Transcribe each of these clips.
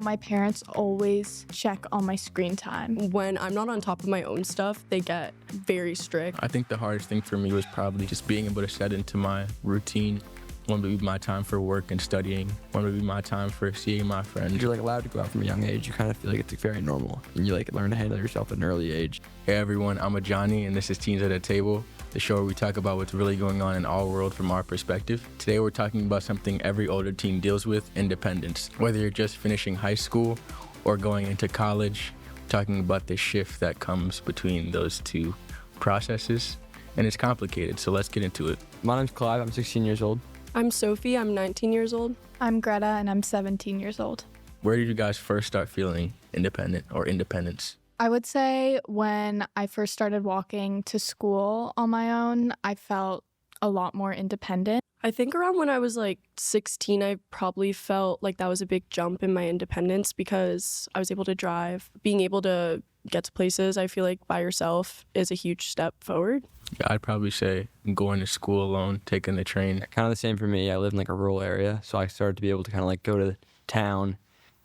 My parents always check on my screen time. When I'm not on top of my own stuff, they get very strict. I think the hardest thing for me was probably just being able to set into my routine. When would be my time for work and studying? When would be my time for seeing my friends? You're like allowed to go out from a young age. You kind of feel like it's very normal, and you like learn to handle yourself at an early age. Hey everyone, I'm Ajani, and this is Teens at a Table, the show where we talk about what's really going on in our world from our perspective. Today we're talking about something every older teen deals with: independence. Whether you're just finishing high school or going into college, we're talking about the shift that comes between those two processes, and it's complicated. So let's get into it. My name's Clive. I'm 16 years old. I'm Sophie, I'm 19 years old. I'm Greta, and I'm 17 years old. Where did you guys first start feeling independent or independence? I would say when I first started walking to school on my own, I felt a lot more independent. I think around when I was like 16, I probably felt like that was a big jump in my independence because I was able to drive. Being able to get to places, I feel like by yourself is a huge step forward. Yeah, I'd probably say going to school alone, taking the train. Kind of the same for me. I live in like a rural area, so I started to be able to kind of like go to town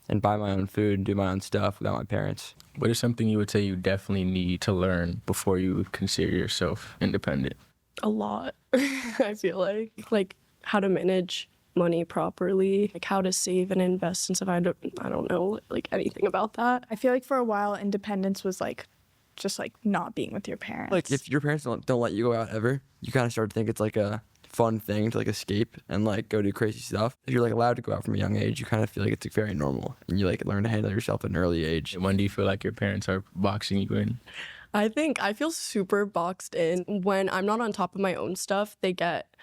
and buy my own food and do my own stuff without my parents. What is something you would say you definitely need to learn before you would consider yourself independent? A lot, I feel like how to manage money properly, like how to save and invest and stuff. I don't know like anything about that. I feel like for a while, independence was like just like not being with your parents. Like if your parents don't let you go out ever, you kind of start to think it's like a fun thing to like escape and like go do crazy stuff. If you're like allowed to go out from a young age, you kind of feel like it's very normal, and you like learn to handle yourself at an early age. When do you feel like your parents are boxing you in? I think I feel super boxed in. When I'm not on top of my own stuff, they get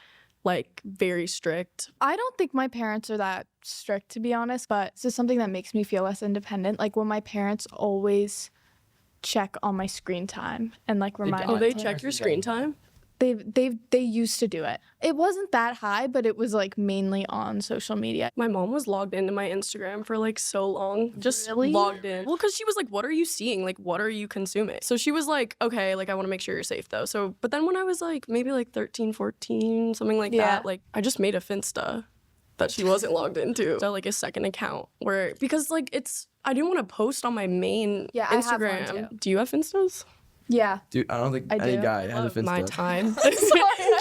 like very strict. I don't think my parents are that strict, to be honest, but it's just something that makes me feel less independent. Like when my parents always check on my screen time and like remind me. Oh, they check your screen time? They used to do it. It wasn't that high, but it was like mainly on social media. My mom was logged into my Instagram for like so long. Just Really? logged in. Well, because she was like, what are you seeing? Like, what are you consuming? So she was like, okay, like I want to make sure you're safe though. So, but then when I was like maybe like 13, 14, something like that, like I just made a Finsta that she wasn't logged into. So like a second account where, because like I didn't want to post on my main Yeah, I have one Instagram. too. Do you have Finstas? Yeah. Dude, I don't think I any do. guy has a Finsta. My time.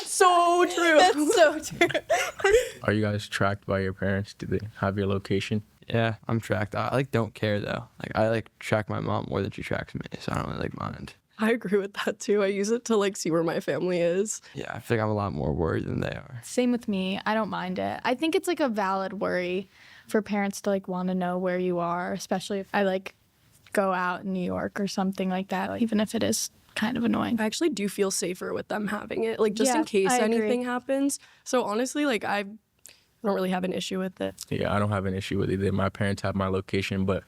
So true. That's so true. Are you guys tracked by your parents? Do they have your location? Yeah, I'm tracked. I like don't care though. Like I like track my mom more than she tracks me, so I don't really like mind. I agree with that too. I use it to like see where my family is. Yeah, I feel like I'm a lot more worried than they are. Same with me. I don't mind it. I think it's like a valid worry for parents to like want to know where you are, especially if I like go out in New York or something like that, like, even if it is kind of annoying. I actually do feel safer with them having it, like just Yeah, in case I agree. anything happens. So honestly, like I don't really have an issue with it. Yeah, I don't have an issue with it either. My parents have my location, but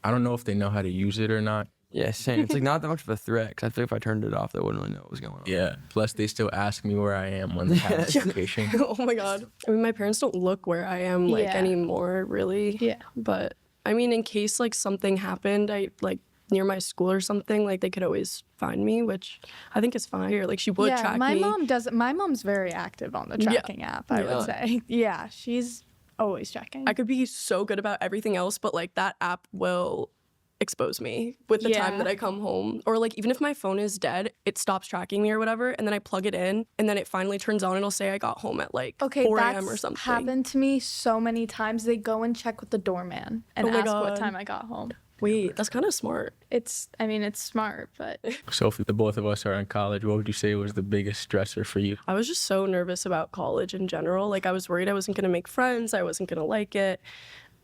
I don't know if they know how to use it or not. Yeah, same. It's like not that much of a threat, because I feel like if I turned it off, they wouldn't really know what was going on. Yeah. Plus, they still ask me where I am when they have the location. Oh my God. I mean, my parents don't look where I am like Yeah. anymore, really. Yeah. But I mean, in case like something happened, I like near my school or something, like they could always find me, which I think is fine. Or like she would track my me. mom doesn't. My mom's very active on the tracking app, I would Yeah. say. Yeah, she's always checking. I could be so good about everything else, but like that app will expose me with the time Yeah. that I come home. Or like even if my phone is dead, it stops tracking me or whatever, and then I plug it in and then it finally turns on and it'll say I got home at like 4 a.m. or something. happened to me so many times. They go and check with the doorman and Oh my ask what God. time I got home. Wait, that's kind of smart. It's smart, but So if the both of us are in college, what would you say was the biggest stressor for you? I was just so nervous about college in general. Like I was worried I wasn't going to make friends, I wasn't going to like it,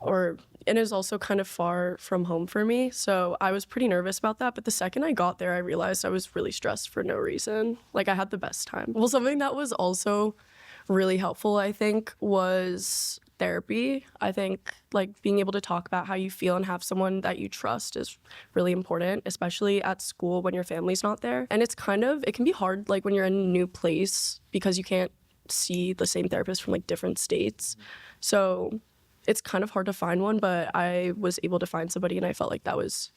and it was also kind of far from home for me. So I was pretty nervous about that. But the second I got there, I realized I was really stressed for no reason. Like I had the best time. Well, something that was also really helpful, I think, was therapy. I think like being able to talk about how you feel and have someone that you trust is really important, especially at school when your family's not there. And it can be hard like when you're in a new place because you can't see the same therapist from like different states. So it's kind of hard to find one, but I was able to find somebody and I felt like that was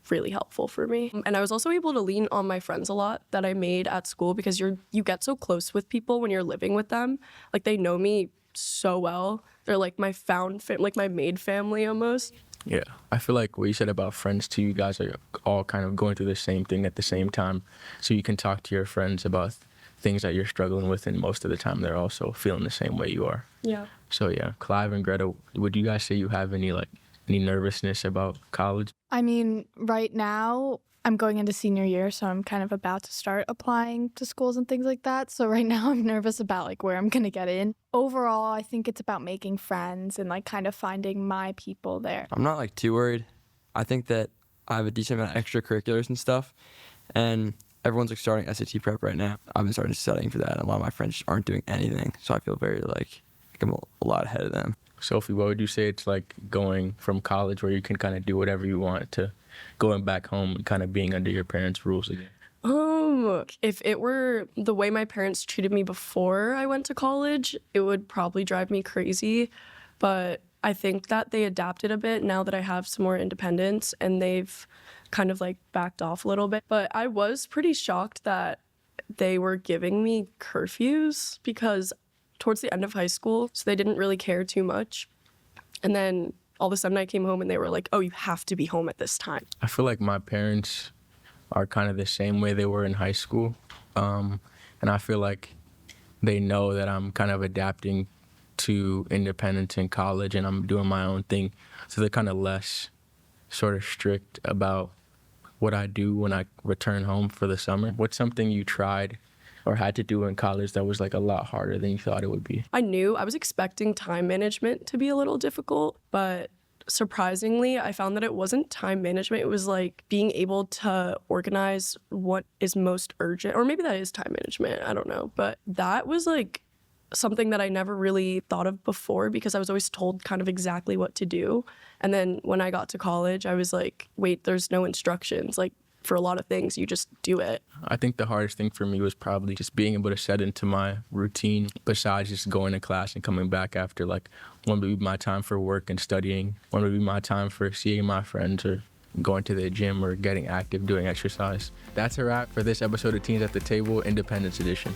really helpful for me. And I was also able to lean on my friends a lot that I made at school because you get so close with people when you're living with them. Like they know me so well. They're like my my maid family almost. Yeah, I feel like what you said about friends too, you guys are all kind of going through the same thing at the same time. So you can talk to your friends about things that you're struggling with, and most of the time they're also feeling the same way you are. Yeah. So yeah, Clive and Greta, would you guys say you have any nervousness about college? I mean, right now I'm going into senior year, so I'm kind of about to start applying to schools and things like that. So right now I'm nervous about like where I'm going to get in. Overall, I think it's about making friends and like kind of finding my people there. I'm not like too worried. I think that I have a decent amount of extracurriculars and stuff, and everyone's like starting SAT prep right now. I've been starting studying for that, and a lot of my friends just aren't doing anything, so I feel very like I'm a lot ahead of them. Sophie, what would you say it's like going from college where you can kind of do whatever you want to going back home and kind of being under your parents' rules again? If it were the way my parents treated me before I went to college, it would probably drive me crazy. But I think that they adapted a bit now that I have some more independence, and they've kind of like backed off a little bit. But I was pretty shocked that they were giving me curfews because towards the end of high school, so they didn't really care too much. And then all of a sudden I came home and they were like, oh, you have to be home at this time. I feel like my parents are kind of the same way they were in high school. And I feel like they know that I'm kind of adapting to independence in college and I'm doing my own thing. So they're kind of less sort of strict about what I do when I return home for the summer. What's something you tried or had to do in college that was like a lot harder than you thought it would be? I was expecting time management to be a little difficult, but surprisingly, I found that it wasn't time management. It was like being able to organize what is most urgent, or maybe that is time management. I don't know. But that was like something that I never really thought of before because I was always told kind of exactly what to do. And then when I got to college, I was like, wait, there's no instructions. Like for a lot of things, you just do it. I think the hardest thing for me was probably just being able to set into my routine besides just going to class and coming back after, like, when would be my time for work and studying, when would be my time for seeing my friends or going to the gym or getting active, doing exercise. That's a wrap for this episode of Teens at the Table, Independence Edition.